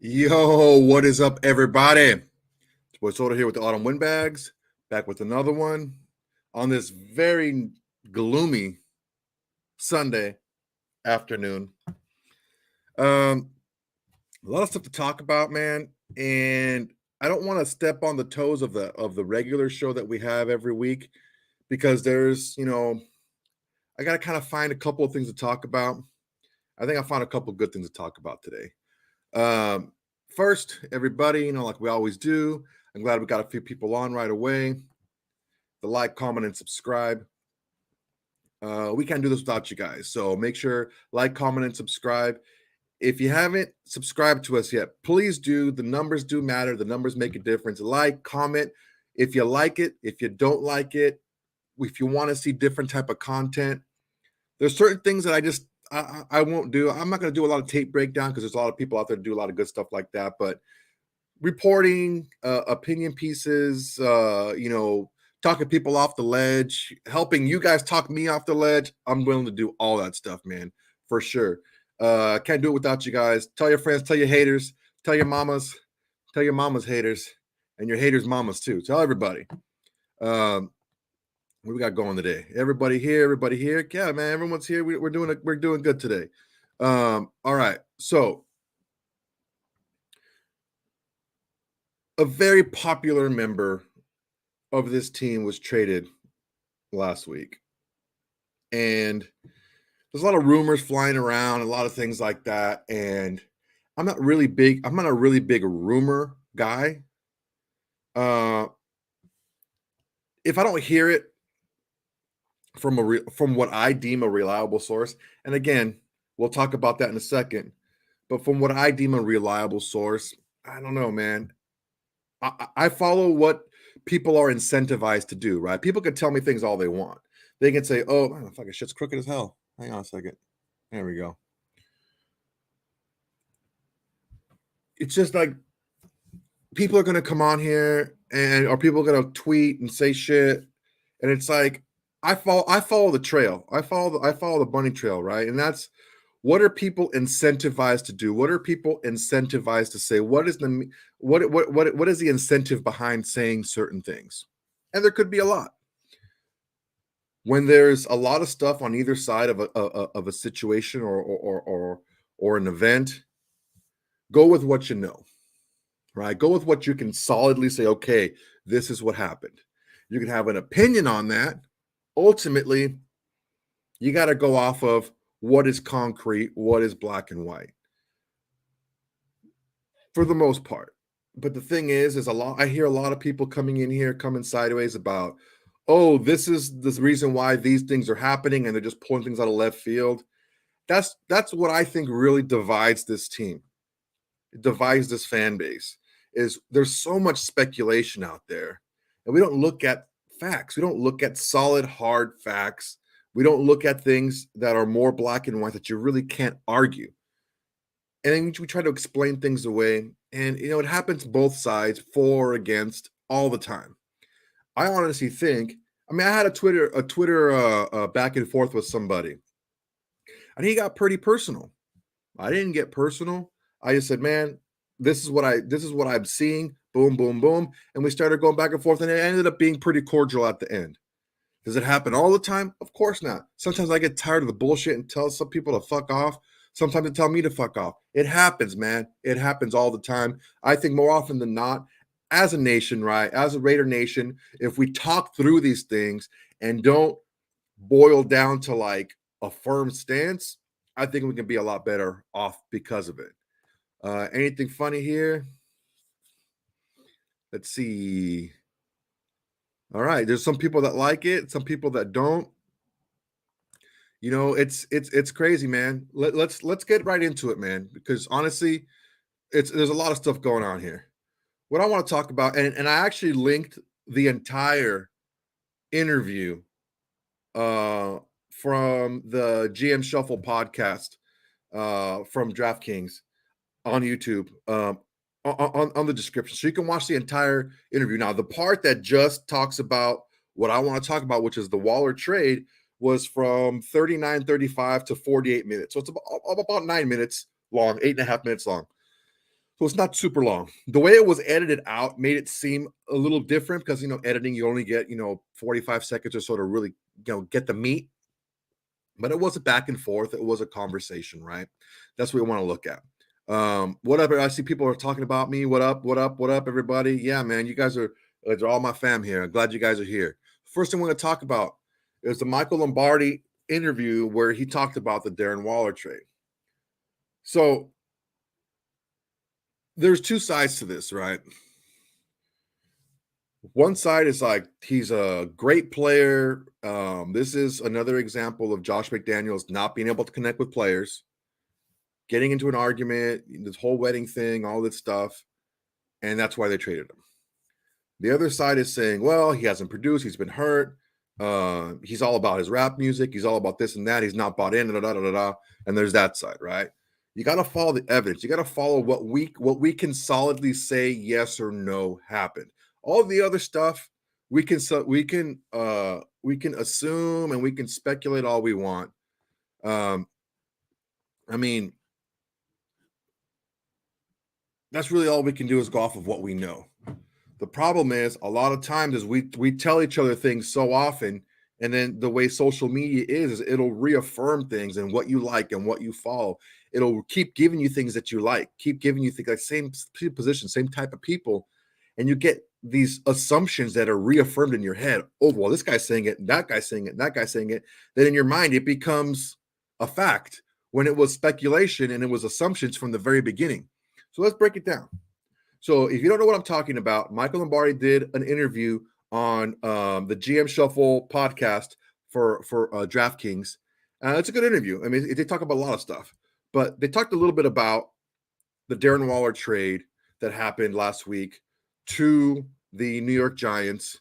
Yo, what is up, everybody? It's boy Soto here with the Autumn Windbags, back with another one on this very gloomy Sunday afternoon. Um, a lot of stuff to talk about, man, and I don't want to step on the toes of the regular show that we have every week because I got to kind of find a couple of things to talk about. I think I found a couple of good things to talk about today. Um, First, everybody, like we always do, I'm glad we got a few people on right away. The like, comment, and subscribe. We can't do this without you guys. So make sure like, comment, and subscribe. If you haven't subscribed to us yet, please do. The numbers do matter. The numbers make a difference. Like, comment if you like it. If you don't like it, if you want to see different type of content, there's certain things that I won't do. I'm not going to do a lot of tape breakdown because there's a lot of people out there that do a lot of good stuff like that. But reporting, opinion pieces, talking people off the ledge, helping you guys talk me off the ledge. I'm willing to do all that stuff, man, for sure. Can't do it without you guys. Tell your friends, tell your haters, tell your mamas haters, and your haters' mamas too. Tell everybody. What we got going today? Everybody here. Yeah, man, everyone's here. We're doing good today. All right. So a very popular member of this team was traded last week. And there's a lot of rumors flying around, a lot of things like that. And I'm not a really big rumor guy. If I don't hear it from what I deem a reliable source, and again, we'll talk about that in a second, but from what I deem a reliable source, I don't know, man. I follow what people are incentivized to do, right? People can tell me things all they want. They can say, "Oh, man, fucking shit's crooked as hell." Hang on a second. There we go. It's just like people are gonna come on here or people are gonna tweet and say shit, and it's like I follow the trail. I follow the bunny trail, right? And that's what are people incentivized to do? What are people incentivized to say? What is the incentive behind saying certain things? And there could be a lot. When there's a lot of stuff on either side of a situation or an event, go with what you know, right? Go with what you can solidly say, okay, this is what happened. You can have an opinion on that. Ultimately, you got to go off of what is concrete, what is black and white, for the most part. But the thing is I hear a lot of people coming sideways about, oh, this is the reason why these things are happening, and they're just pulling things out of left field. That's what I think really divides this team. It divides this fan base. Is there's so much speculation out there, and we don't look at facts. We don't look at solid, hard facts. We don't look at things that are more black and white that you really can't argue. And then we try to explain things away, and it happens both sides, for or against, all the time. I honestly think. I mean, I had a Twitter back and forth with somebody, and he got pretty personal. I didn't get personal. I just said, "Man, this is what I'm seeing." Boom, boom, boom, and we started going back and forth, and it ended up being pretty cordial at the end. Does it happen all the time? Of course not. Sometimes I get tired of the bullshit and tell some people to fuck off. Sometimes they tell me to fuck off. It happens, man. It happens all the time. I think more often than not, as a nation, right, as a Raider nation, if we talk through these things and don't boil down to like a firm stance, I think we can be a lot better off because of it. Anything funny here? Let's see. All right, there's some people that like it, some people that don't. It's crazy, man. Let's get right into it, man, because honestly, there's a lot of stuff going on here. What I want to talk about, and I actually linked the entire interview from the GM Shuffle podcast from DraftKings on YouTube on the description, so you can watch the entire interview. Now, the part that just talks about what I want to talk about, which is the Waller trade, was from 39:35 to 48 minutes. So it's about 9 minutes long, 8.5 minutes long. So it's not super long. The way it was edited out made it seem a little different because, editing, you only get, 45 seconds or so to really, get the meat. But it was a back and forth. It was a conversation, right? That's what we want to look at. What up? I see people are talking about me. What up? What up? What up, everybody? Yeah, man, you guys are they're all my fam here. I'm glad you guys are here. First thing we're going to talk about is the Michael Lombardi interview where he talked about the Darren Waller trade. So there's two sides to this, right? One side is like he's a great player. This is another example of Josh McDaniels not being able to connect with players, getting into an argument, this whole wedding thing, all this stuff, and that's why they traded him. The other side is saying, well, he hasn't produced, he's been hurt. He's all about his rap music, he's all about this and that, he's not bought in, and there's that side, right? You got to follow the evidence. You got to follow what we can solidly say yes or no happened. All the other stuff we can assume and we can speculate all we want. I mean, that's really all we can do is go off of what we know. The problem is a lot of times is we tell each other things so often, and then the way social media is it'll reaffirm things and what you like and what you follow. It'll keep giving you things that you like, keep giving you things like same position, same type of people, and you get these assumptions that are reaffirmed in your head. Oh, well, this guy's saying it, that guy's saying it, that guy's saying it. Then in your mind, it becomes a fact when it was speculation and it was assumptions from the very beginning. So let's break it down. So if you don't know what I'm talking about, Michael Lombardi did an interview on the GM Shuffle podcast for DraftKings. It's a good interview. I mean, they talk about a lot of stuff, but they talked a little bit about the Darren Waller trade that happened last week to the New York Giants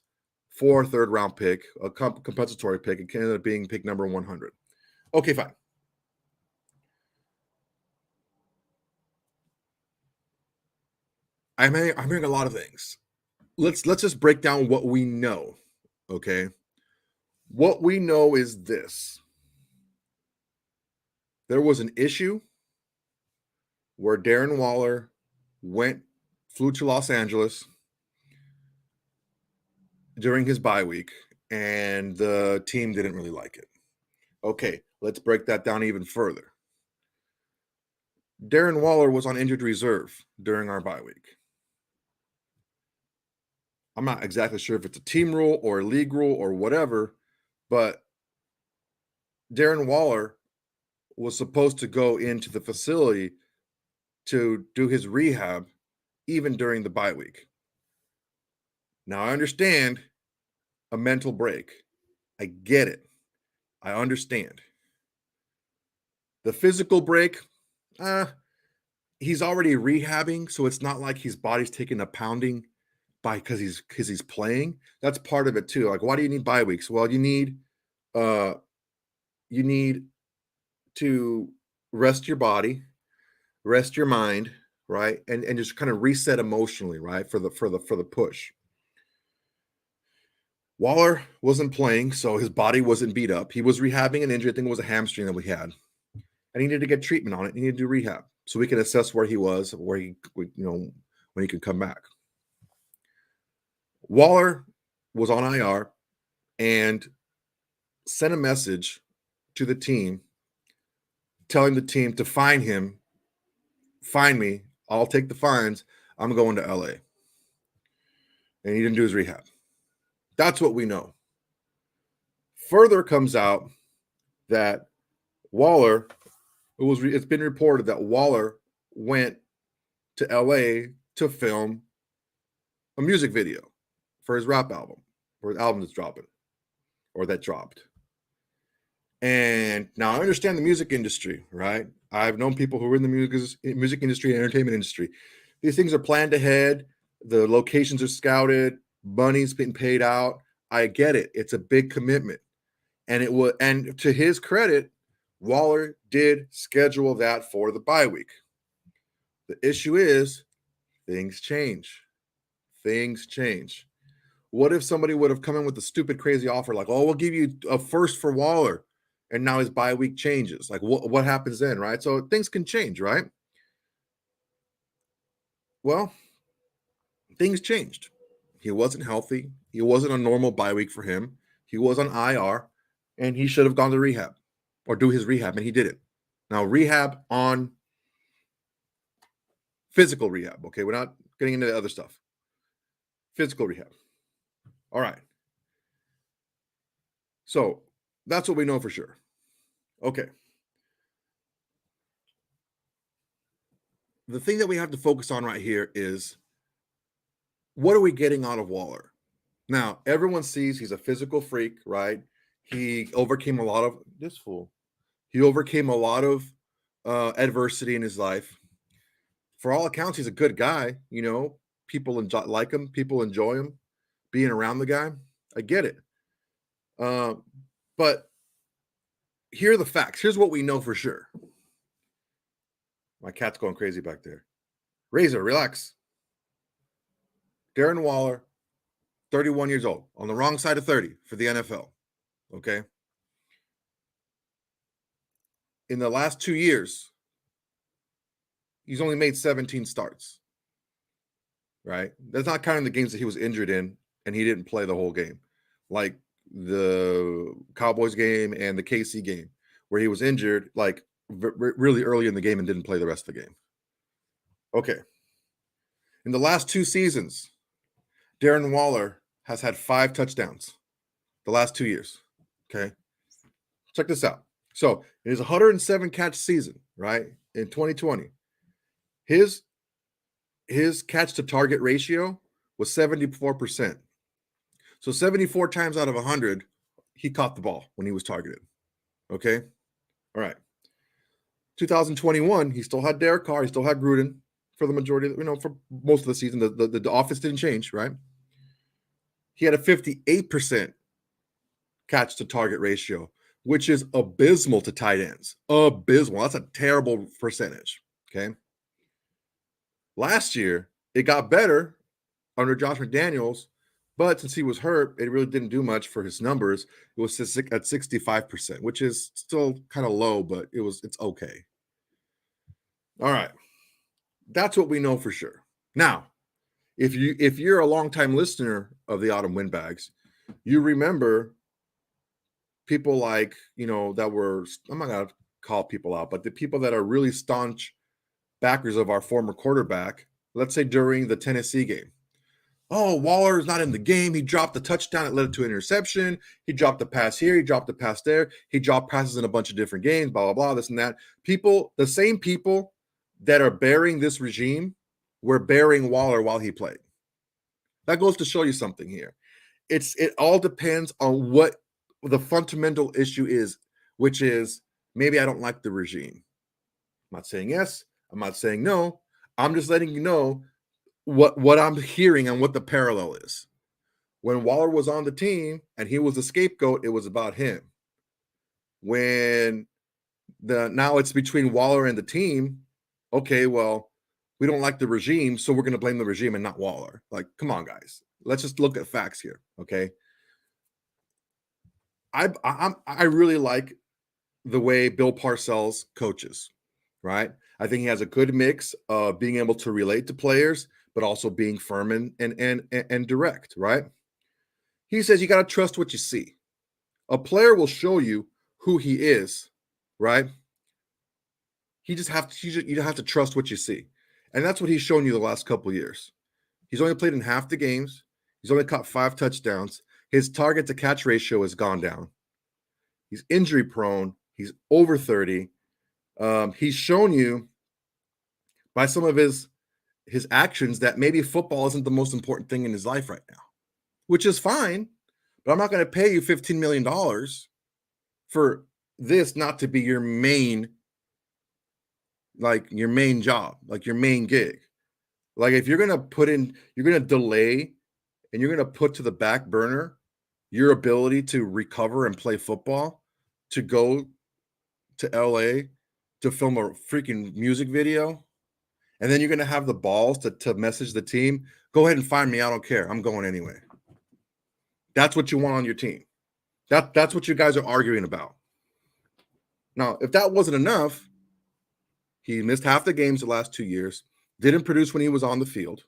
for a third round pick, a compensatory pick. It ended up being pick number 100. Okay, fine. I'm hearing a lot of things. Let's just break down what we know. Okay. What we know is this. There was an issue where Darren Waller flew to Los Angeles during his bye week, and the team didn't really like it. Okay, let's break that down even further. Darren Waller was on injured reserve during our bye week. I'm not exactly sure if it's a team rule or a league rule or whatever, but Darren Waller was supposed to go into the facility to do his rehab even during the bye week. Now, I understand a mental break. I get it. I understand. The physical break, he's already rehabbing, so it's not like his body's taking a pounding because he's playing. That's part of it too. Like, why do you need bye weeks? Well, uh you need to rest your body, rest your mind, right? And just kind of reset emotionally, right? For the push. Waller wasn't playing, so his body wasn't beat up. He was rehabbing an injury. I think it was a hamstring that we had. And he needed to get treatment on it. He needed to do rehab so we could assess where he was, when he could come back. Waller was on IR and sent a message to the team telling the team to find me, I'll take the fines, I'm going to LA. And he didn't do his rehab. That's what we know. Further comes out that Waller, it's been reported that Waller went to LA to film a music video for his rap album, or his album that's dropping, or that dropped. And now I understand the music industry, right? I've known people who are in the music industry and entertainment industry. These things are planned ahead. The locations are scouted. Money's been paid out. I get it. It's a big commitment. And to his credit, Waller did schedule that for the bye week. The issue is things change. Things change. What if somebody would have come in with a stupid, crazy offer like, oh, we'll give you a first for Waller, and now his bye week changes? Like, what happens then, right? So things can change, right? Well, things changed. He wasn't healthy. He wasn't a normal bye week for him. He was on IR, and he should have gone to rehab or do his rehab, and he didn't. Now, rehab on physical rehab. Okay, we're not getting into the other stuff. Physical rehab. All right. So that's what we know for sure. Okay. The thing that we have to focus on right here is what are we getting out of Waller? Now, everyone sees he's a physical freak, right? He overcame a lot of this fool. He overcame a lot of adversity in his life. For all accounts, he's a good guy. You know, people like him. People enjoy him. Being around the guy, I get it. But here are the facts. Here's what we know for sure. My cat's going crazy back there. Razor, relax. Darren Waller, 31 years old, on the wrong side of 30 for the NFL. Okay. In the last 2 years, he's only made 17 starts. Right? That's not counting the games that he was injured in and he didn't play the whole game. Like the Cowboys game and the KC game, where he was injured like really early in the game and didn't play the rest of the game. Okay. In the last 2 seasons, Darren Waller has had 5 touchdowns the last 2 years. Okay. Check this out. So it is a 107 catch season, right? In 2020. His catch to target ratio was 74%. So 74 times out of 100, he caught the ball when he was targeted. Okay. All right. 2021, he still had Derek Carr, he still had Gruden for the majority, for most of the season. The offense didn't change, right? He had a 58% catch to target ratio, which is abysmal to tight ends. Abysmal. That's a terrible percentage. Okay. Last year, it got better under Josh McDaniels, but since he was hurt, it really didn't do much for his numbers. It was at 65%, which is still kind of low, but it's okay. All right. That's what we know for sure. Now, if you're a longtime listener of the Autumn Windbags, you remember people like, that were, I'm not going to call people out, but the people that are really staunch backers of our former quarterback, let's say during the Tennessee game. Oh, Waller is not in the game. He dropped the touchdown. It led to an interception. He dropped the pass here. He dropped the pass there. He dropped passes in a bunch of different games, blah, blah, blah, this and that. People, the same people that are bearing this regime were bearing Waller while he played. That goes to show you something here. It all depends on what the fundamental issue is, which is maybe I don't like the regime. I'm not saying yes. I'm not saying no. I'm just letting you know what I'm hearing and what the parallel is. When Waller was on the team and he was the scapegoat, it was about him. When now it's between Waller and the team, okay, well, we don't like the regime, so we're going to blame the regime and not Waller. Like, come on, guys. Let's just look at facts here, okay? I really like the way Bill Parcells coaches, right? I think he has a good mix of being able to relate to players, but also being firm and direct, right? He says you got to trust what you see. A player will show you who he is, right? You have to trust what you see. And that's what he's shown you the last couple of years. He's only played in half the games. He's only caught 5 touchdowns. His target to catch ratio has gone down. He's injury prone. He's over 30. He's shown you by some of his actions that maybe football isn't the most important thing in his life right now, which is fine. But I'm not going to pay you $15 million for this not to be your main job, like your main gig. Like if you're going to delay and you're going to put to the back burner your ability to recover and play football, to go to LA to film a freaking music video, and then you're going to have the balls to message the team, go ahead and fire me. I don't care. I'm going anyway. That's what you want on your team. That's what you guys are arguing about. Now, if that wasn't enough, he missed half the games the last 2 years. Didn't produce when he was on the field.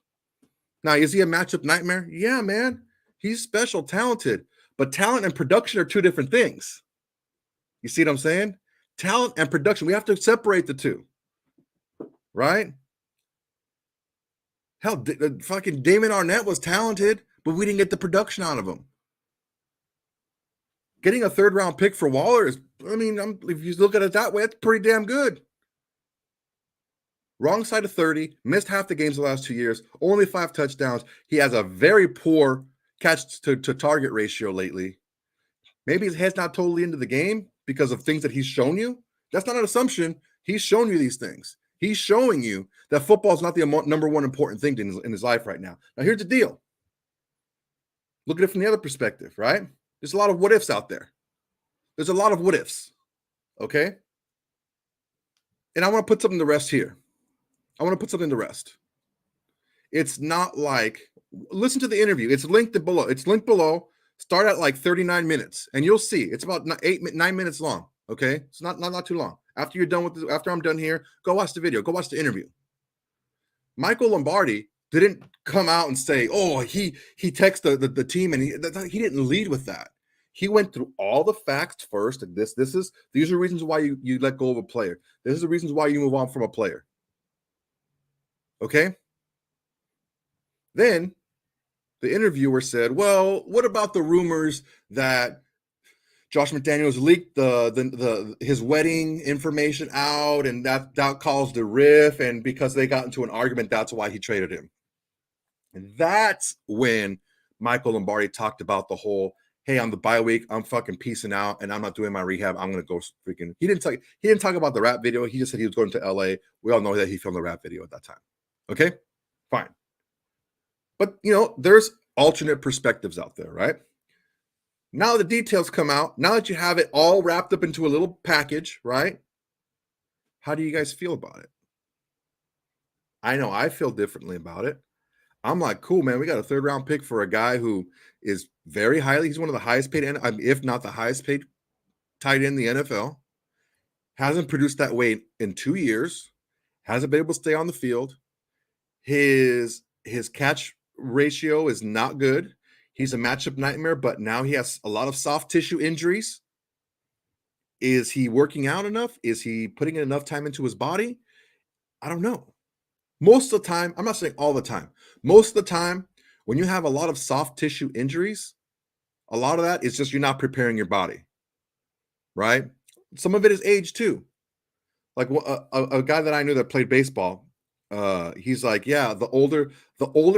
Now, is he a matchup nightmare? Yeah, man. He's special, talented. But talent and production are two different things. You see what I'm saying? Talent and production. We have to separate the two, right? Hell, fucking Damon Arnett was talented, but we didn't get the production out of him. Getting a third-round pick for Waller is, if you look at it that way, it's pretty damn good. Wrong side of 30, missed half the games the last 2 years, only 5 touchdowns. He has a very poor catch to target ratio lately. Maybe his head's not totally into the game because of things that he's shown you. That's not an assumption. He's shown you these things. He's showing you that football is not the number one important thing in his life right now. Now, here's the deal. Look at it from the other perspective, right? There's a lot of what ifs out there. There's a lot of what ifs, okay? And I want to put something to rest here. It's not like, listen to the interview. It's linked below. Start at like 39 minutes, and you'll see it's about 9 minutes long. Okay, it's not too long. After you're done with this, after I'm done here, go watch the video. Go watch the interview. Michael Lombardi didn't come out and say, "Oh, he texted the team," and he didn't lead with that. He went through all the facts first. And these are reasons why you let go of a player. This is the reasons why you move on from a player. Okay. Then the interviewer said, "Well, what about the rumors that Josh McDaniels leaked his wedding information out, and that caused a riff, and because they got into an argument, that's why he traded him?" And that's when Michael Lombardi talked about the whole, "Hey, on the bye week, I'm fucking peacing out, and I'm not doing my rehab. I'm gonna go freaking." He didn't talk about the rap video. He just said he was going to LA. We all know that he filmed the rap video at that time. Okay, fine. But there's alternate perspectives out there, right? Now the details come out. Now that you have it all wrapped up into a little package, right? How do you guys feel about it? I know I feel differently about it. I'm like, cool, man. We got a third-round pick for a guy who is very highly. He's one of the highest paid, if not the highest paid tight end in the NFL. Hasn't produced that way in 2 years. Hasn't been able to stay on the field. His catch ratio is not good. He's a matchup nightmare, but now he has a lot of soft tissue injuries. Is he working out enough? Is he putting enough time into his body? I don't know. Most of the time, I'm not saying all the time. Most of the time, when you have a lot of soft tissue injuries, a lot of that is just you're not preparing your body, right? Some of it is age too. Like a guy that I knew that played baseball, he's like, yeah, the older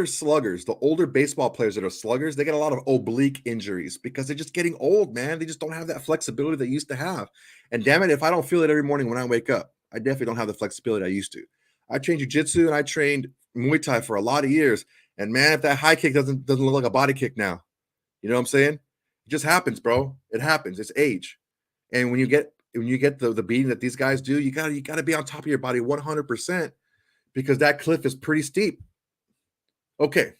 sluggers, the older baseball players that are sluggers, they get a lot of oblique injuries because they're just getting old, man. They just don't have that flexibility they used to have. And damn it, if I don't feel it every morning when I wake up, I definitely don't have the flexibility I used to. I trained jiu-jitsu and I trained Muay Thai for a lot of years. And man, if that high kick doesn't look like a body kick now, you know what I'm saying? It just happens, bro. It happens. It's age. And when you get the beating that these guys do, you gotta be on top of your body 100%. Because that cliff is pretty steep. Okay,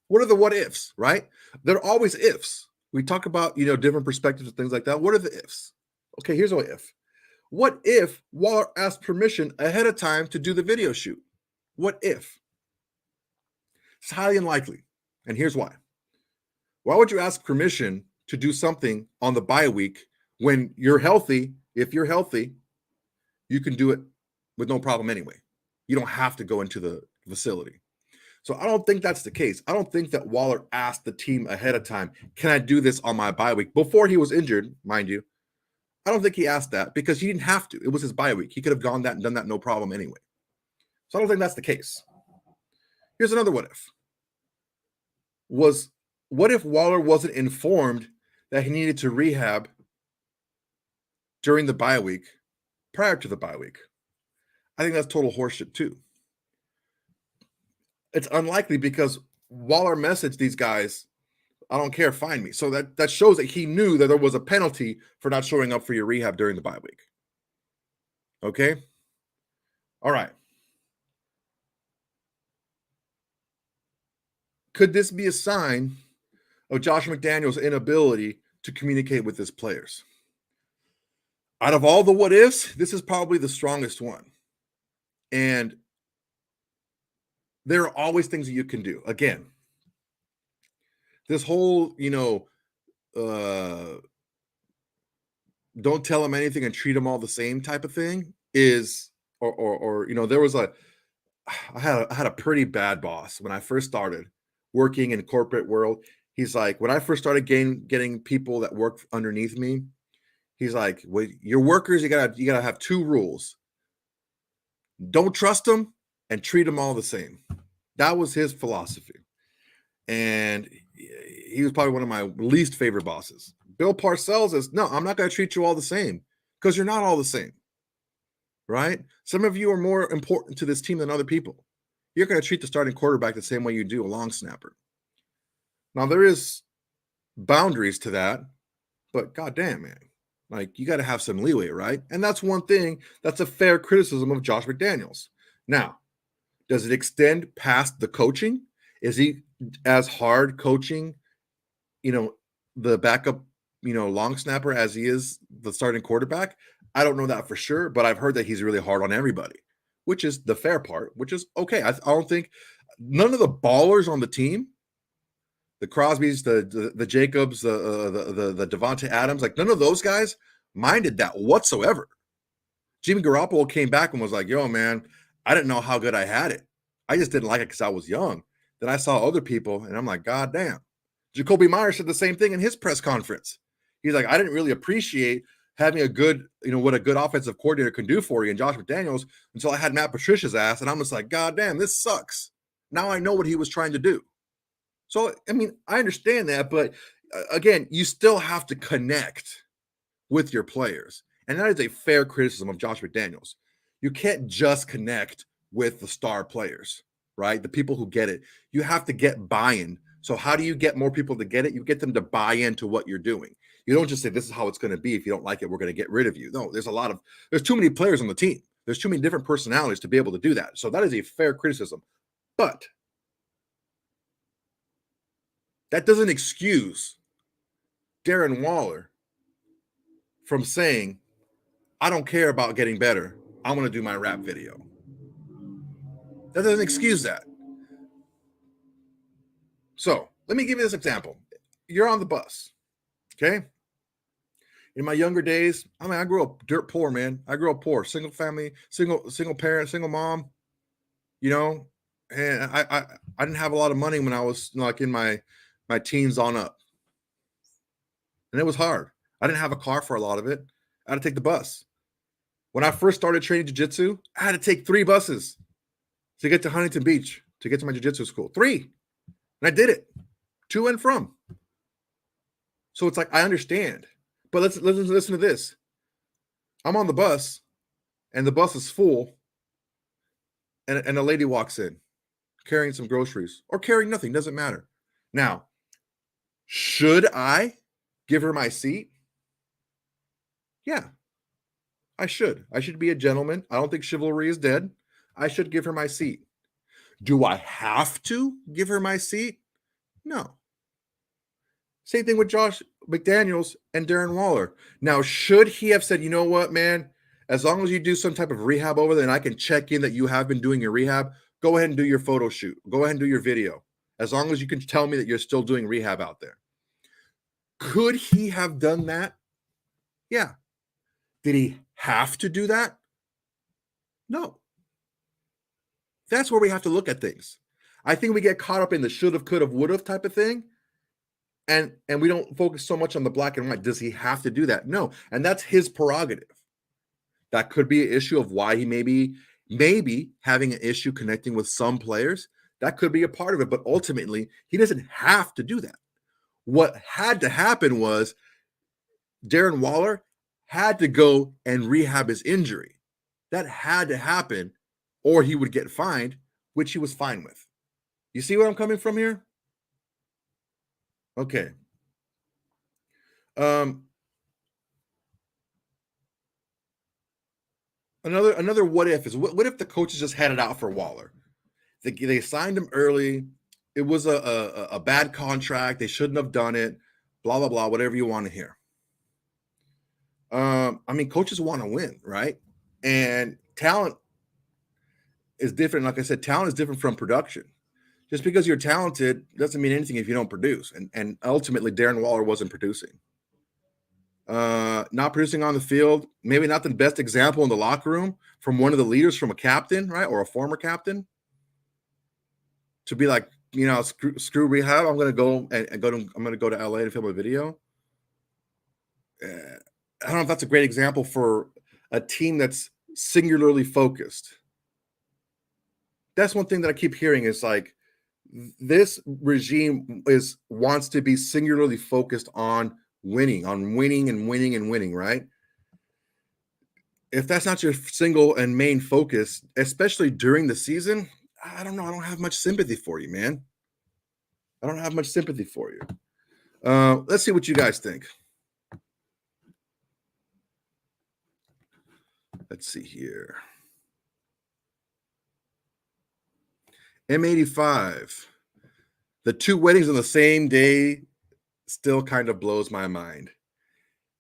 what are the what ifs, right? There are always ifs. We talk about, different perspectives and things like that. What are the ifs? Okay, here's a what if. What if Waller asked permission ahead of time to do the video shoot? What if? It's highly unlikely. And here's why. Why would you ask permission to do something on the bye week when you're healthy? If you're healthy, you can do it with no problem anyway. You don't have to go into the facility. So I don't think that's the case. I don't think that Waller asked the team ahead of time, can I do this on my bye week? Before he was injured, mind you. I don't think he asked that because he didn't have to. It was his bye week. He could have gone that and done that no problem anyway. So I don't think that's the case. Here's another what if. What if Waller wasn't informed that he needed to rehab during the bye week, prior to the bye week? I think that's total horseshit too. It's unlikely because Waller messaged these guys, I don't care, find me. So that shows that he knew that there was a penalty for not showing up for your rehab during the bye week. Okay? All right. Could this be a sign of Josh McDaniels' inability to communicate with his players? Out of all the what ifs, this is probably the strongest one. And there are always things that you can do. Again, this whole, don't tell them anything and treat them all the same type of thing is, there was I had a pretty bad boss when I first started working in corporate world. He's like, when I first started getting people that work underneath me, he's like, well, your workers, you gotta have two rules. Don't trust them and treat them all the same. That was his philosophy. And he was probably one of my least favorite bosses. Bill Parcells is, no, I'm not going to treat you all the same because you're not all the same, right? Some of you are more important to this team than other people. You're going to treat the starting quarterback the same way you do a long snapper. Now, there is boundaries to that, but goddamn, man, like you got to have some leeway, right? And that's one thing that's a fair criticism of Josh McDaniels. Now, does it extend past the coaching? Is he as hard coaching, the backup, long snapper as he is the starting quarterback? I don't know that for sure, but I've heard that he's really hard on everybody, which is the fair part, which is okay. I don't think none of the ballers on the team, the Crosbys, the Jacobs, the Devontae Adams, like none of those guys minded that whatsoever. Jimmy Garoppolo came back and was like, yo, man, I didn't know how good I had it. I just didn't like it because I was young. Then I saw other people, and I'm like, God damn. Jacoby Myers said the same thing in his press conference. He's like, I didn't really appreciate having a good, what a good offensive coordinator can do for you and Josh McDaniels until I had Matt Patricia's ass, and I'm just like, God damn, this sucks. Now I know what he was trying to do. So, I mean, I understand that, but again, you still have to connect with your players. And that is a fair criticism of Josh McDaniels. You can't just connect with the star players, right? The people who get it. You have to get buy-in. So how do you get more people to get it? You get them to buy into what you're doing. You don't just say, this is how it's going to be. If you don't like it, we're going to get rid of you. No, there's too many players on the team. There's too many different personalities to be able to do that. So that is a fair criticism. But that doesn't excuse Darren Waller from saying, I don't care about getting better. I want to do my rap video. That doesn't excuse that. So let me give you this example. You're on the bus, okay? In my younger days, I grew up dirt poor, man. I grew up poor, single family, single parent, single mom, and I didn't have a lot of money when I was like in my teens on up. And it was hard. I didn't have a car for a lot of it. I had to take the bus. When I first started training jiu-jitsu, I had to take 3 buses to get to Huntington Beach, to get to my jiu-jitsu school. 3. And I did it. To and from. So it's like, I understand. But let's listen to this. I'm on the bus, and the bus is full, and a lady walks in carrying some groceries or carrying nothing, doesn't matter. Now, should I give her my seat? Yeah, I should. I should be a gentleman. I don't think chivalry is dead. I should give her my seat. Do I have to give her my seat? No. Same thing with Josh McDaniels and Darren Waller. Now, should he have said, you know what, man, as long as you do some type of rehab over there and I can check in that you have been doing your rehab, go ahead and do your photo shoot. Go ahead and do your video. As long as you can tell me that you're still doing rehab out there. Could he have done that? Yeah. Did he have to do that? No. That's where we have to look at things. I think we get caught up in the should have, could have, would have type of thing. And we don't focus so much on the black and white. Does he have to do that? No. And that's his prerogative. That could be an issue of why he maybe having an issue connecting with some players. That could be a part of it. But ultimately, he doesn't have to do that. What had to happen was Darren Waller had to go and rehab his injury. That had to happen, or he would get fined, which he was fine with. You see where I'm coming from here? Okay. Another what if is what if the coaches just had it out for Waller? They signed him early. It was a bad contract. They shouldn't have done it. Blah, blah, blah, whatever you want to hear. Coaches want to win, right? And talent is different. Like I said, talent is different from production. Just because you're talented doesn't mean anything if you don't produce. And ultimately, Darren Waller wasn't producing. Not producing on the field, maybe not the best example in the locker room from one of the leaders, from a captain, right, or a former captain, to be like, screw rehab. I'm gonna go to LA to film a video. I don't know if that's a great example for a team that's singularly focused. That's one thing that I keep hearing is like, this regime wants to be singularly focused on winning and winning, right? If that's not your single and main focus, especially during the season, I don't know. I don't have much sympathy for you, man. I don't have much sympathy for you. Let's see what you guys think. Let's see here. M85. The 2 weddings on the same day still kind of blows my mind.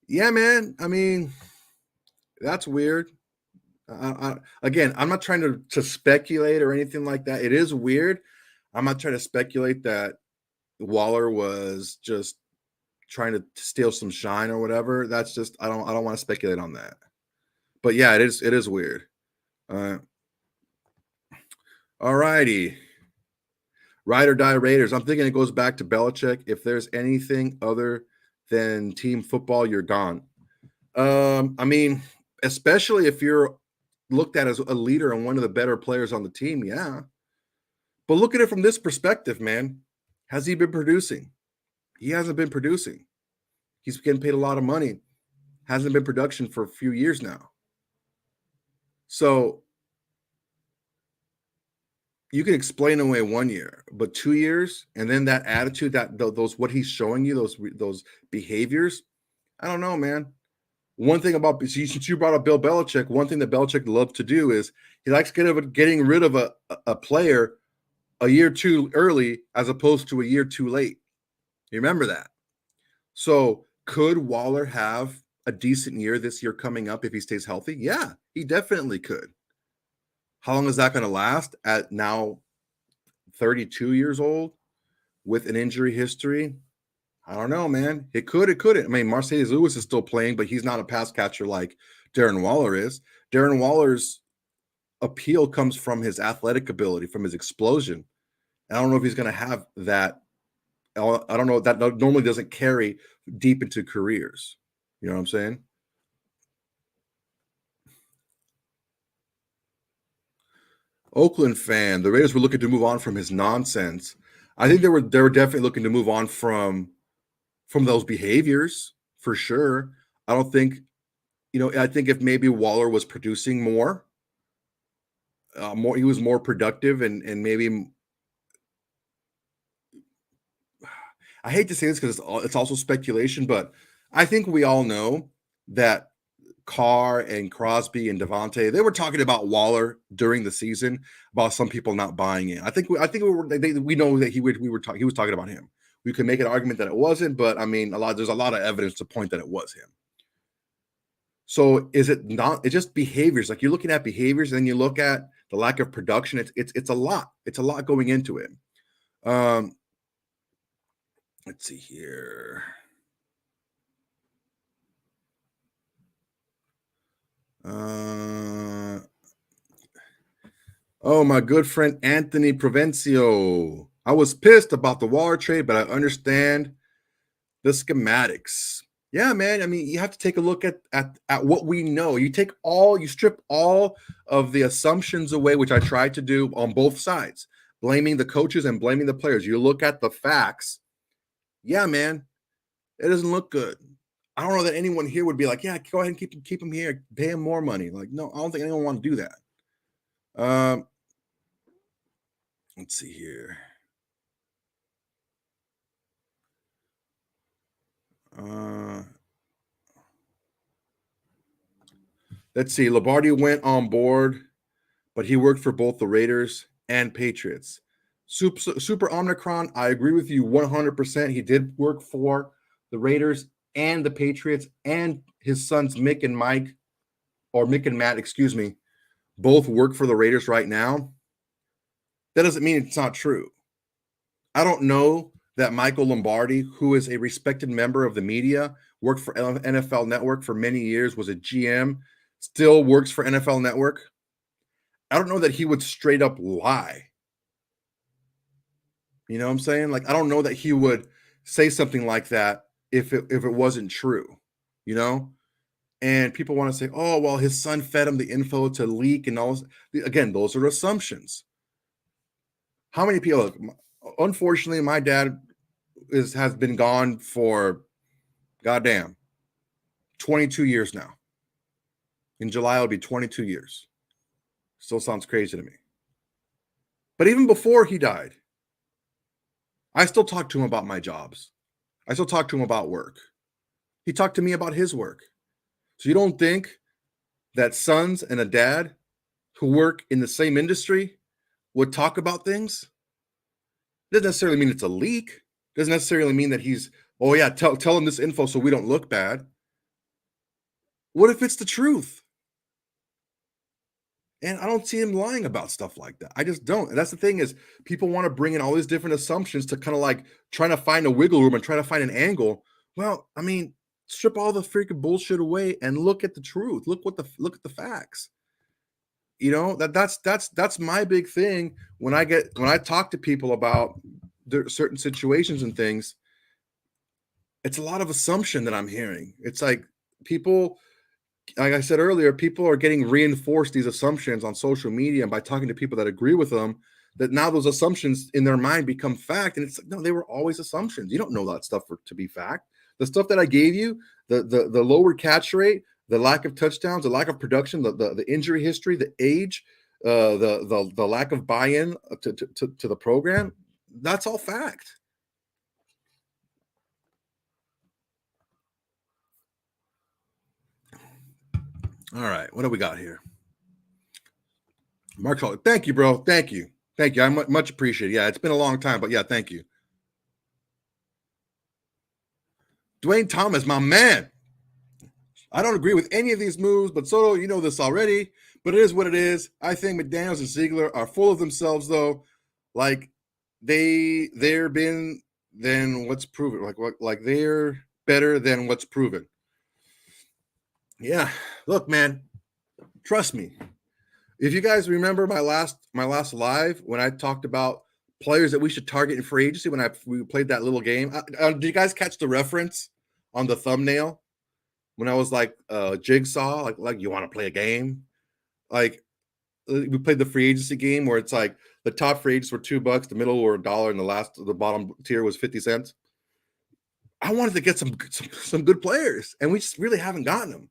Yeah, man. I mean, that's weird. Again, I'm not trying to speculate or anything like that. It is weird. I'm not trying to speculate that Waller was just trying to steal some shine or whatever. That's just, I don't want to speculate on that. But yeah, it is weird. All righty. Ride or die Raiders. I'm thinking it goes back to Belichick. If there's anything other than team football, you're gone. I mean, especially if you're looked at as a leader and one of the better players on the team, yeah. But look at it from this perspective, man. Has he been producing? He hasn't been producing. He's getting paid a lot of money. Hasn't been production for a few years now. So you can explain away 1 year, but 2 years, and then that attitude, that those what he's showing you, those behaviors, I don't know, man. One thing about, since you brought up Bill Belichick, one thing that Belichick loves to do is he likes getting rid of a player a year too early as opposed to a year too late. You remember that? So could Waller have a decent year this year coming up if he stays healthy? Yeah, he definitely could. How long is that going to last at now 32 years old with an injury history? I don't know, man. It couldn't. I mean, Mercedes Lewis is still playing, but he's not a pass catcher like Darren Waller is. Darren Waller's appeal comes from his athletic ability, from his explosion. I don't know if he's going to have that. I don't know. That normally doesn't carry deep into careers. You know what I'm saying? Oakland fan. The Raiders were looking to move on from his nonsense. I think they were definitely looking to move on from those behaviors for sure. I don't think, I think if maybe Waller was producing more, he was more productive, and maybe, I hate to say this because it's also speculation, but I think we all know that Carr and Crosby and Devontae, they were talking about Waller during the season, about some people not buying it. I think we know that he was talking about him. We could make an argument that it wasn't, but I mean, there's a lot of evidence to point that it was him. So is it not? It's just behaviors. Like, you're looking at behaviors, and then you look at the lack of production. It's a lot. It's a lot going into it. Let's see here. Oh, my good friend Anthony Provencio. I was pissed about the Waller trade, but I understand the schematics. Yeah, man. I mean, you have to take a look at what we know. You strip all of the assumptions away, which I tried to do on both sides, blaming the coaches and blaming the players. You look at the facts. Yeah, man, it doesn't look good. I don't know that anyone here would be like, yeah, go ahead and keep him here, pay him more money. Like, no, I don't think anyone would want to do that. Let's see here. Let's see. Lombardi went on board, but he worked for both the Raiders and Patriots. Super Omicron, I agree with you 100%. He did work for the Raiders and the Patriots, and his sons Mick and Matt, excuse me, both work for the Raiders right now, that doesn't mean it's not true. I don't know that Michael Lombardi, who is a respected member of the media, worked for NFL Network for many years, was a GM, still works for NFL Network. I don't know that he would straight up lie. You know what I'm saying? Like, I don't know that he would say something like that if it wasn't true, you know? And people want to say, oh, well, his son fed him the info to leak and all this. Again, those are assumptions. How many people? Look, unfortunately, my dad has been gone for goddamn 22 years now. In July, it'll be 22 years. Still sounds crazy to me. But even before he died, I still talk to him about my jobs. I still talk to him about work. He talked to me about his work. So you don't think that sons and a dad who work in the same industry would talk about things? Doesn't necessarily mean it's a leak. Doesn't necessarily mean that he's, oh yeah, tell him this info so we don't look bad. What if it's the truth? And I don't see him lying about stuff like that. I just don't. And that's the thing is people want to bring in all these different assumptions to kind of like trying to find a wiggle room and try to find an angle. Well, I mean, strip all the freaking bullshit away and look at the truth. Look at the facts. You know, that's my big thing when I talk to people about certain situations and things. It's a lot of assumption that I'm hearing. It's like people, like I said earlier, people are getting reinforced these assumptions on social media, and by talking to people that agree with them, that now those assumptions in their mind become fact. And it's like, no, they were always assumptions. You don't know that stuff to be fact. The stuff that I gave you, the lower catch rate, the lack of touchdowns, the lack of production, the injury history, the age, the lack of buy-in to the program, that's all fact. All right, what do we got here? Mark Hall, thank you, bro. Thank you. Thank you. I much appreciate it. Yeah, it's been a long time, but yeah, thank you. Dwayne Thomas, my man. I don't agree with any of these moves, but Soto, you know this already, but it is what it is. I think McDaniels and Ziegler are full of themselves, though. Like they're been than what's proven. Like they're better than what's proven. Yeah. Look, man, trust me. If you guys remember my last live when I talked about players that we should target in free agency when we played that little game, did you guys catch the reference on the thumbnail when I was like Jigsaw, like you want to play a game? Like we played the free agency game where it's like the top free agents were $2, the middle were $1, and the bottom tier was 50 cents. I wanted to get some good players, and we just really haven't gotten them.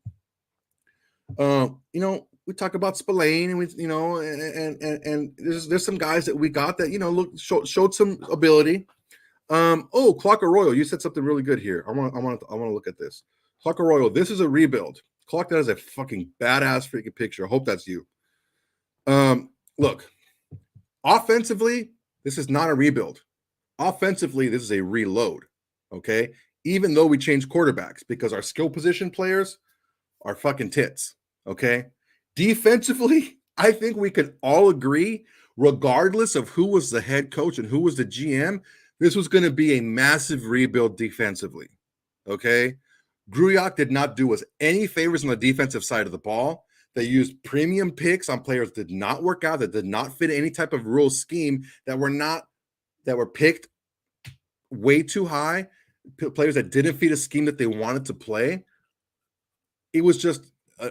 You know, we talk about Spillane, and we, you know, and there's some guys that we got that, you know, showed some ability. Oh, Clock Arroyo, you said something really good here. I want to look at this. Clock Arroyo, this is a rebuild. Clock, that is a fucking badass freaking picture. I hope that's you. Look, offensively, this is not a rebuild. Offensively, this is a reload. Okay, even though we changed quarterbacks because our skill position players are fucking tits. Okay. Defensively, I think we can all agree, regardless of who was the head coach and who was the GM, this was going to be a massive rebuild defensively. Okay. Gruyak did not do us any favors on the defensive side of the ball. They used premium picks on players that did not work out, that did not fit any type of rule scheme, that were picked way too high, players that didn't fit a scheme that they wanted to play. It was just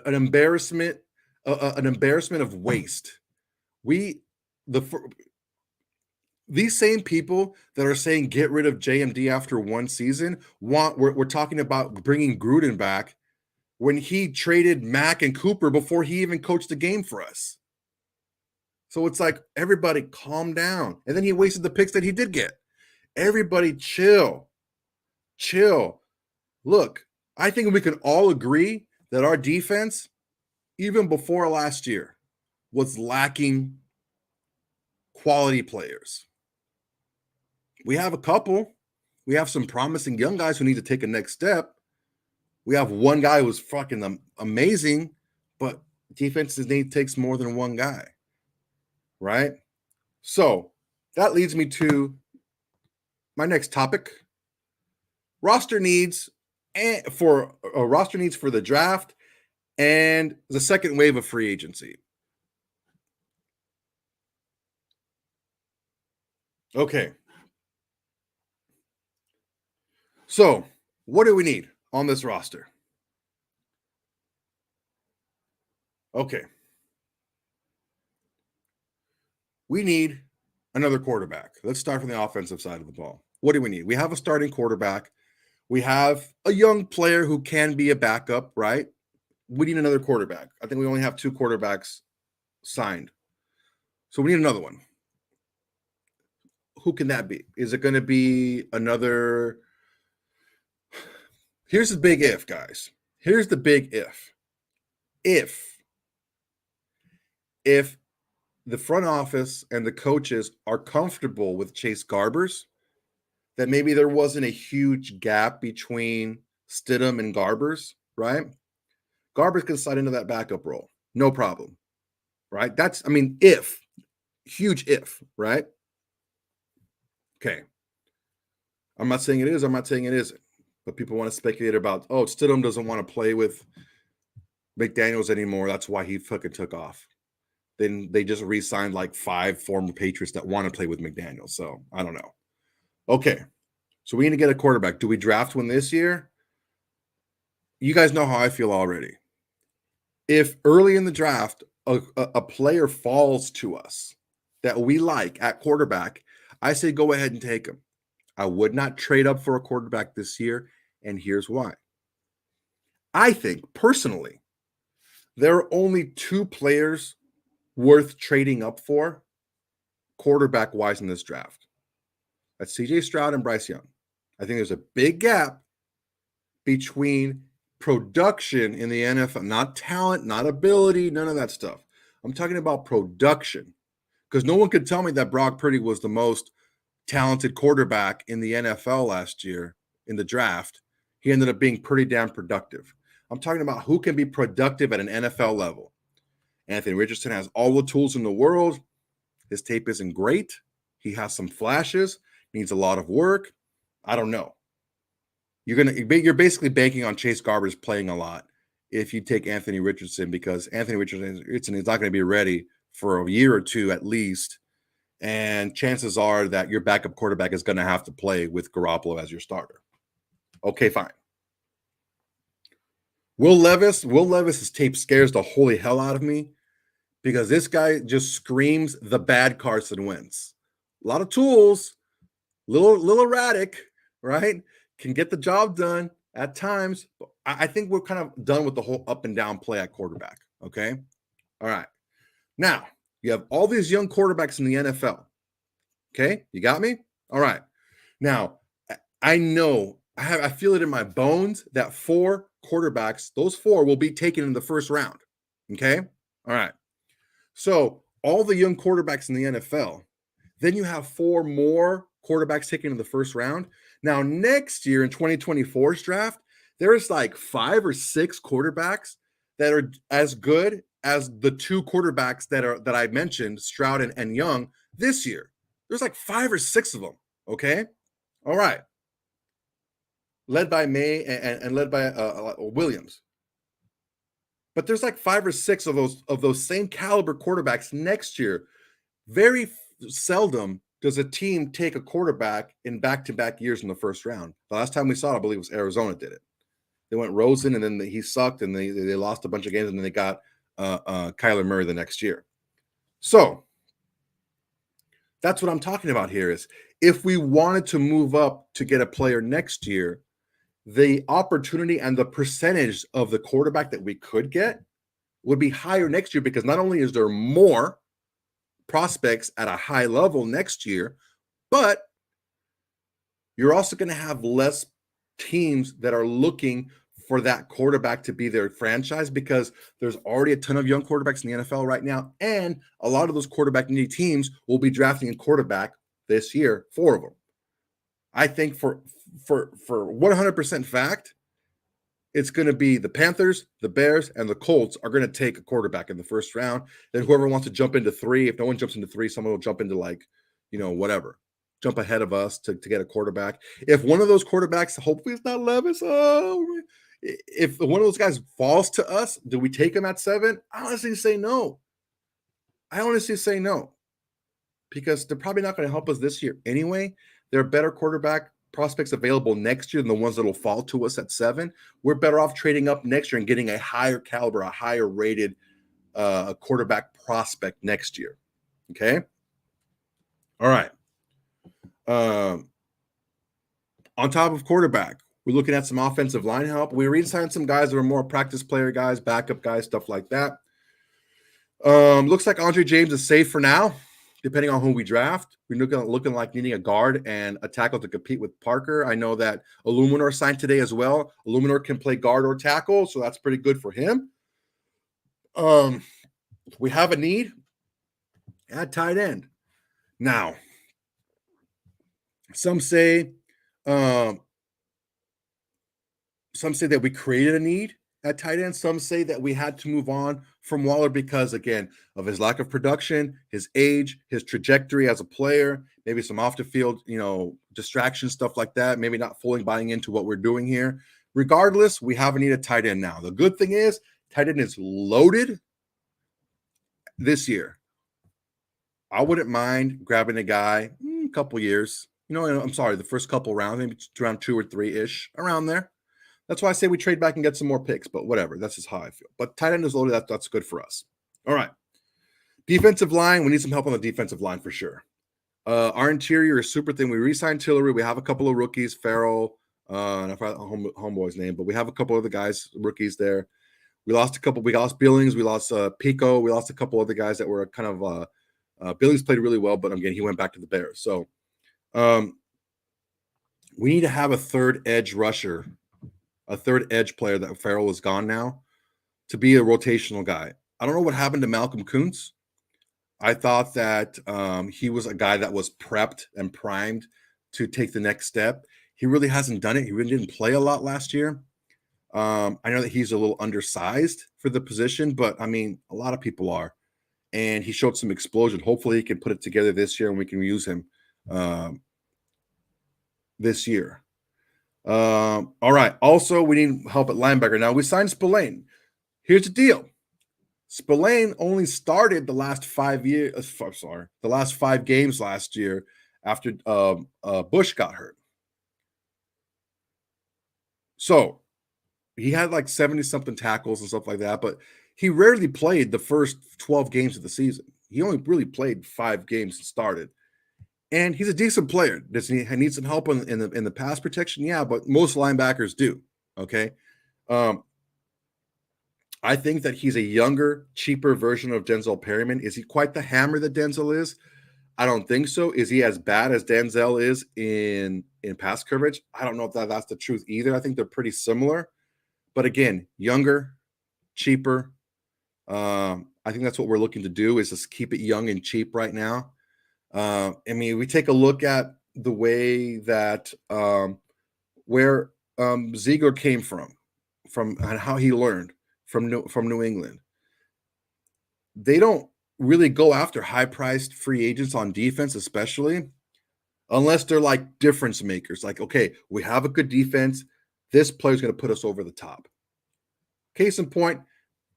an embarrassment of waste. These same people that are saying get rid of JMD after one season we're talking about bringing Gruden back when he traded Mack and Cooper before he even coached the game for us. So it's like, everybody calm down. And then he wasted the picks that he did get. Everybody chill. Look, I think we can all agree that our defense, even before last year, was lacking quality players. We have a couple. We have some promising young guys who need to take a next step. We have one guy who's fucking amazing, but defenses need takes more than one guy, right? So that leads me to my next topic: roster needs for the draft and the second wave of free agency. Okay. So, what do we need on this roster? Okay. We need another quarterback. Let's start from the offensive side of the ball. What do we need? We have a starting quarterback. We have a young player who can be a backup, right? We need another quarterback. I think we only have 2 quarterbacks signed. So we need another one. Who can that be? Is it going to be another? Here's the big if, guys. Here's the big if. If the front office and the coaches are comfortable with Chase Garbers, that maybe there wasn't a huge gap between Stidham and Garbers, right? Garbers can slide into that backup role. No problem, right? That's, I mean, huge if, right? Okay. I'm not saying it is. I'm not saying it isn't. But people want to speculate about, oh, Stidham doesn't want to play with McDaniels anymore. That's why he fucking took off. Then they just re-signed like 5 former Patriots that want to play with McDaniels. So I don't know. Okay. So we need to get a quarterback. Do we draft one this year? You guys know how I feel already. If early in the draft, a player falls to us that we like at quarterback, I say go ahead and take him. I would not trade up for a quarterback this year, and here's why. I think, personally, there are only 2 players worth trading up for quarterback-wise in this draft. That's C.J. Stroud and Bryce Young. I think there's a big gap between production in the NFL, not talent, not ability, none of that stuff. I'm talking about production, because no one could tell me that Brock Purdy was the most talented quarterback in the NFL last year in the draft. He ended up being pretty damn productive. I'm talking about who can be productive at an NFL level. Anthony Richardson has all the tools in the world. His tape isn't great. He has some flashes, needs a lot of work. I don't know. You're basically banking on Chase Garbers playing a lot if you take Anthony Richardson, because Anthony Richardson is not going to be ready for a year or 2 at least. And chances are that your backup quarterback is going to have to play with Garoppolo as your starter. Okay, fine. Will Levis's tape scares the holy hell out of me, because this guy just screams the bad Carson Wentz. A lot of tools, little erratic, right? Can get the job done at times. I think we're kind of done with the whole up and down play at quarterback. Okay. All right. Now you have all these young quarterbacks in the NFL. Okay. You got me? All right. Now I know I feel it in my bones that 4 quarterbacks, those 4 will be taken in the first round. Okay. All right. So all the young quarterbacks in the NFL, then you have 4 more quarterbacks taken in the first round. Now, next year in 2024's draft, there's like 5 or 6 quarterbacks that are as good as the 2 quarterbacks that I mentioned, Stroud and Young, this year. There's like 5 or 6 of them. Okay. All right. Led by May and led by Williams. But there's like 5 or 6 of those same caliber quarterbacks next year. Very seldom does a team take a quarterback in back-to-back years in the first round. The last time we saw it, I believe, was Arizona did it. They went Rosen, and then he sucked, and they lost a bunch of games, and then they got Kyler Murray the next year. So that's what I'm talking about here is if we wanted to move up to get a player next year, the opportunity and the percentage of the quarterback that we could get would be higher next year, because not only is there more prospects at a high level next year, but you're also going to have less teams that are looking for that quarterback to be their franchise, because there's already a ton of young quarterbacks in the NFL right now, and a lot of those quarterback needy teams will be drafting a quarterback this year, 4 of them. I think for 100% fact, it's going to be the Panthers, the Bears, and the Colts are going to take a quarterback in the first round. Then whoever wants to jump into 3, if no one jumps into 3, someone will jump into whatever, jump ahead of us to get a quarterback. If one of those quarterbacks, hopefully it's not Levis, if one of those guys falls to us, do we take him at 7? I honestly say no. Because they're probably not going to help us this year anyway. There are better quarterback prospects available next year than the ones that will fall to us at 7. We're better off trading up next year and getting a higher caliber, a higher rated quarterback prospect next year. Okay. All right. On top of quarterback, we're looking at some offensive line help. We re-signed some guys that are more practice player guys, backup guys, stuff like that. Looks like Andre James is safe for now, depending on who we draft. We're looking like needing a guard and a tackle to compete with Parker. I know that Illuminor signed today as well. Illuminor can play guard or tackle, so that's pretty good for him. We have a need at tight end. Now, some say that we created a need at tight end. Some say that we had to move on from Waller because, again, of his lack of production, his age, his trajectory as a player, maybe some off the field, distraction, stuff like that, maybe not fully buying into what we're doing here. Regardless, we have a need at tight end now. The good thing is tight end is loaded this year. I wouldn't mind grabbing a guy a couple years. The first couple rounds, maybe around 2 or 3-ish, around there. That's why I say we trade back and get some more picks, but whatever. That's just how I feel. But tight end is loaded. That's good for us. All right. Defensive line. We need some help on the defensive line for sure. Our interior is super thin. We re-signed Tillery. We have a couple of rookies, Farrell, and I forgot homeboy's name, but we have a couple of the guys, rookies there. We lost a couple. We lost Billings. We lost Pico. We lost a couple other guys that were kind of Billings played really well, but again, he went back to the Bears. So we need to have a third edge rusher, a third edge player. That Farrell is gone now, to be a rotational guy. I don't know what happened to Malcolm Kuntz. I thought that he was a guy that was prepped and primed to take the next step. He really hasn't done it. He really didn't play a lot last year. I know that he's a little undersized for the position, but I mean, a lot of people are. And he showed some explosion. Hopefully he can put it together this year and we can use him this year. All right. Also, we need help at linebacker. Now, we signed Spillane. Here's the deal. Spillane only started the last 5 years. The last 5 games last year after Bush got hurt. So he had like 70-something tackles and stuff like that, but he rarely played the first 12 games of the season. He only really played 5 games and started. And he's a decent player. Does he need some help in the pass protection? Yeah, but most linebackers do. Okay. I think that he's a younger, cheaper version of Denzel Perryman. Is he quite the hammer that Denzel is? I don't think so. Is he as bad as Denzel is in pass coverage? I don't know if that's the truth either. I think they're pretty similar. But again, younger, cheaper. I think that's what we're looking to do, is just keep it young and cheap right now. I mean, we take a look at the way that where Ziegler came from and how he learned from New England. They don't really go after high-priced free agents on defense, especially unless they're like difference makers. Like, okay, we have a good defense. This player's going to put us over the top. Case in point,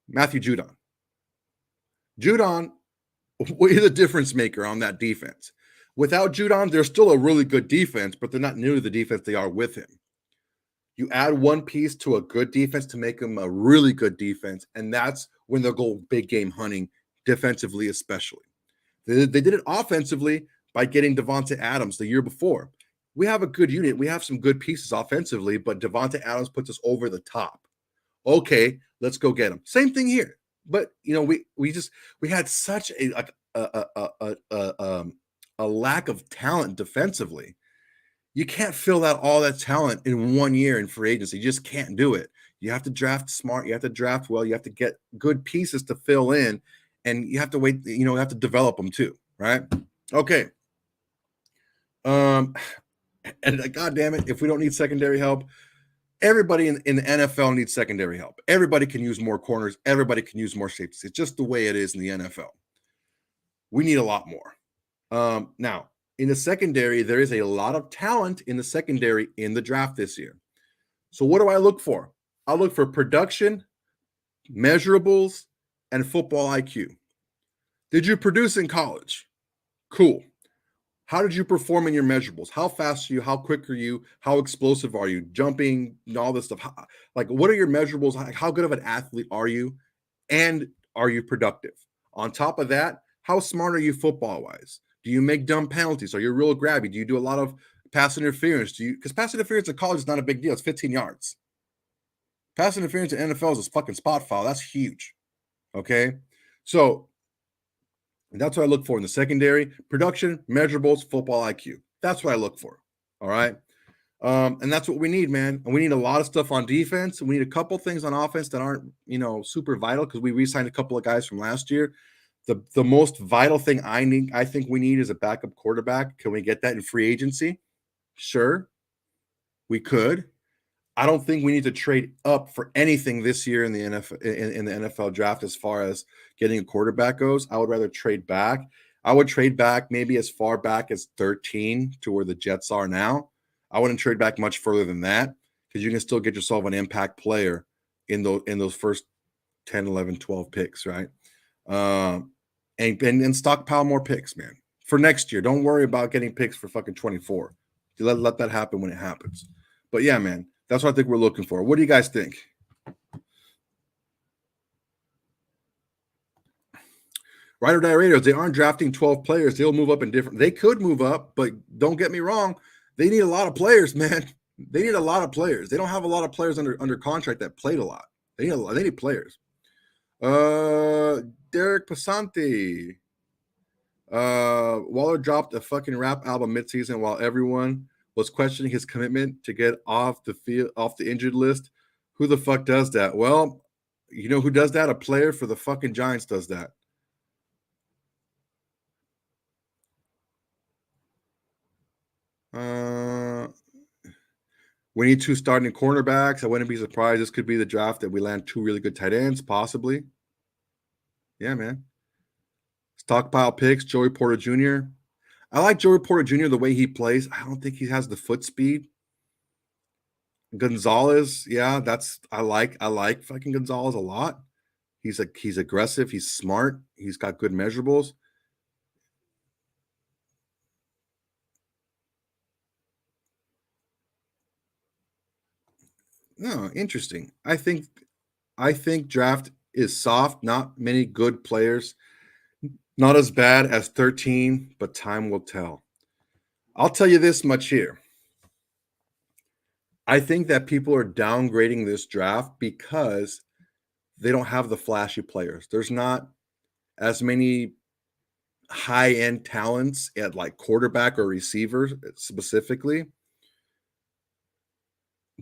Matthew Judon. Judon is a difference maker on that defense. Without Judon, they're still a really good defense, but they're not near the defense they are with him. You add one piece to a good defense to make them a really good defense, and that's when they'll go big game hunting, defensively especially. They did it offensively by getting Devonta Adams the year before. We have a good unit. We have some good pieces offensively, but Devonta Adams puts us over the top. Okay, let's go get him. Same thing here. But we had such a lack of talent defensively. You can't fill out all that talent in 1 year in free agency. You just can't do it. You have to draft smart. You have to draft well. You have to get good pieces to fill in, and you have to wait. You have to develop them too, right? Okay. And God damn it, if we don't need secondary help, everybody in the NFL needs secondary help. Everybody can use more corners. Everybody can use more safeties. It's just the way it is in the NFL. We need a lot more. Now, in the secondary, there is a lot of talent in the secondary in the draft this year. So what do I look for? I look for production, measurables, and football IQ. Did you produce in college? Cool. How did you perform in your measurables? How fast are you? How quick are you? How explosive are you? Jumping, all this stuff. Like, what are your measurables? How good of an athlete are you? And are you productive? On top of that, how smart are you football wise? Do you make dumb penalties? Are you real grabby? Do you do a lot of pass interference? Because pass interference in college is not a big deal. It's 15 yards. Pass interference in NFL is a fucking spot foul. That's huge. Okay. So that's what I look for in the secondary: production, measurables, football IQ. That's what I look for. All right. And that's what we need, man. And we need a lot of stuff on defense. And we need a couple things on offense that aren't, super vital, because we re-signed a couple of guys from last year. The most vital thing I think we need is a backup quarterback. Can we get that in free agency? Sure, we could. I don't think we need to trade up for anything this year in the NFL draft as far as getting a quarterback goes. I would rather trade back. I would trade back maybe as far back as 13 to where the Jets are now. I wouldn't trade back much further than that, because you can still get yourself an impact player in those first 10, 11, 12 picks, right? And stockpile more picks, man, for next year. Don't worry about getting picks for fucking 24. Let that happen when it happens. But yeah, man, that's what I think we're looking for. What do you guys think? Ride or Die Raiders, they aren't drafting 12 players. They'll move up in different. They could move up, but don't get me wrong. They need a lot of players, man. They need a lot of players. They don't have a lot of players under contract that played a lot. They need players. Derek Passanti. Waller dropped a fucking rap album midseason while everyone was questioning his commitment to get off the injured list. Who the fuck does that? Well, you know who does that? A player for the fucking Giants does that. We need 2 starting cornerbacks. I wouldn't be surprised. This could be the draft that we land 2 really good tight ends, possibly. Yeah, man. Stockpile picks, Joey Porter Jr. I like Joey Porter Jr. the way he plays. I don't think he has the foot speed. Gonzalez, yeah, I like fucking Gonzalez a lot. He's aggressive, he's smart, he's got good measurables. No, interesting. I think draft is soft, not many good players. Not as bad as 13, but time will tell. I'll tell you this much here. I think that people are downgrading this draft because they don't have the flashy players. There's not as many high-end talents at like quarterback or receiver specifically.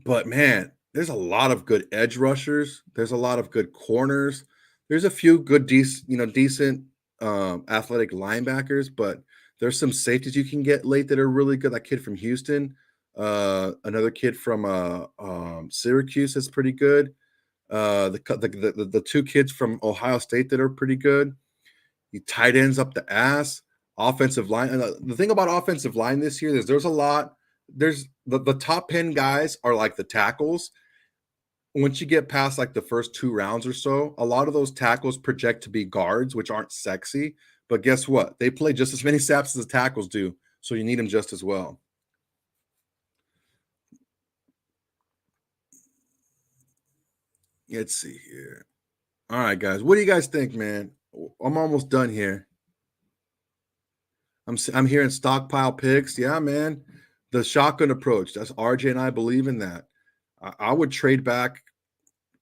But man, there's a lot of good edge rushers. There's a lot of good corners. There's a few good, decent athletic linebackers, but there's some safeties you can get late that are really good. That kid from Houston, another kid from Syracuse is pretty good. The 2 kids from Ohio State that are pretty good. You tight ends up the ass. Offensive line. And the thing about offensive line this year is there's a lot. There's the top 10 guys are like the tackles. Once you get past like the first 2 rounds or so, a lot of those tackles project to be guards, which aren't sexy. But guess what? They play just as many snaps as the tackles do. So you need them just as well. Let's see here. All right, guys. What do you guys think, man? I'm almost done here. I'm hearing stockpile picks. Yeah, man. The shotgun approach. That's RJ and I believe in that. I would trade back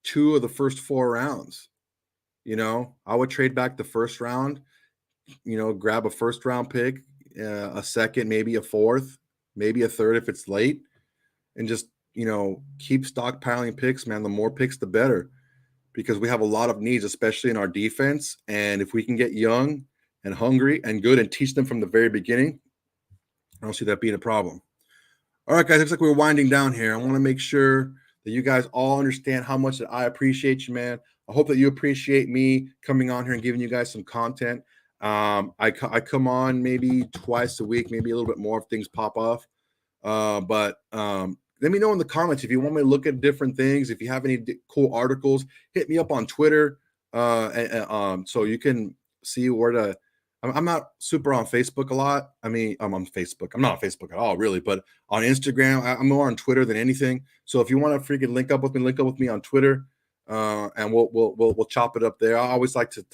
2 of the first 4 rounds. I would trade back the first round, grab a first round pick, a second, maybe a fourth, maybe a third if it's late, and just, keep stockpiling picks, man. The more picks, the better, because we have a lot of needs, especially in our defense. And if we can get young and hungry and good and teach them from the very beginning, I don't see that being a problem. All right, guys, looks like we're winding down here. I want to make sure that you guys all understand how much that I appreciate you, man. I hope that you appreciate me coming on here and giving you guys some content. I come on maybe twice a week, maybe a little bit more if things pop off. But let me know in the comments if you want me to look at different things. If you have any cool articles, hit me up on Twitter, so you can see where to. I'm not super on Facebook a lot. I mean, I'm on Facebook. I'm not on Facebook at all, really. But on Instagram, I'm more on Twitter than anything. So if you want to freaking link up with me on Twitter, and we'll chop it up there. I always like to,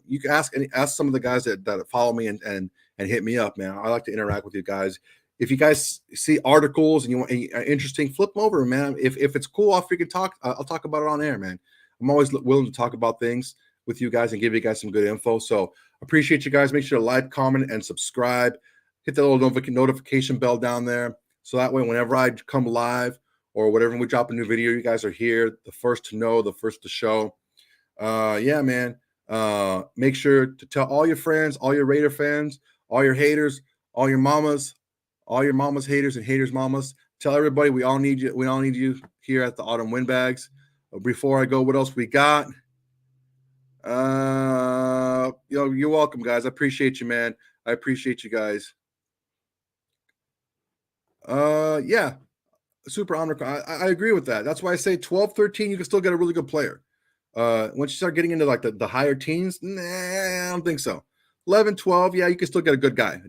you can ask some of the guys that follow me and hit me up, man. I like to interact with you guys. If you guys see articles and you want interesting, flip them over, man. If it's cool, I'll freaking talk. I'll talk about it on air, man. I'm always willing to talk about things with you guys and give you guys some good info. So appreciate you guys. Make sure to like, comment, and subscribe. Hit the little notification bell down there, so that way whenever I come live or whatever we drop a new video, you guys are here, the first to know, the first to show. Yeah, man. Make sure to tell all your friends, all your Raider fans, all your haters, all your mamas, haters, and haters mamas. Tell everybody we all need you. We all need you here at the Autumn Windbags. Before I go, what else we got? You're welcome, guys. I appreciate you, man. I appreciate you guys. Yeah, super honor. I agree with that. That's why I say 12, 13, you can still get a really good player. Once you start getting into like the higher teens, nah, I don't think so. 11, 12, yeah, you can still get a good guy,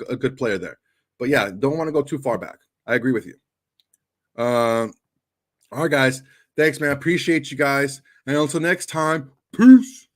a good player there. But yeah, don't want to go too far back. I agree with you. All right, guys. Thanks, man. I appreciate you guys. And until next time, peace.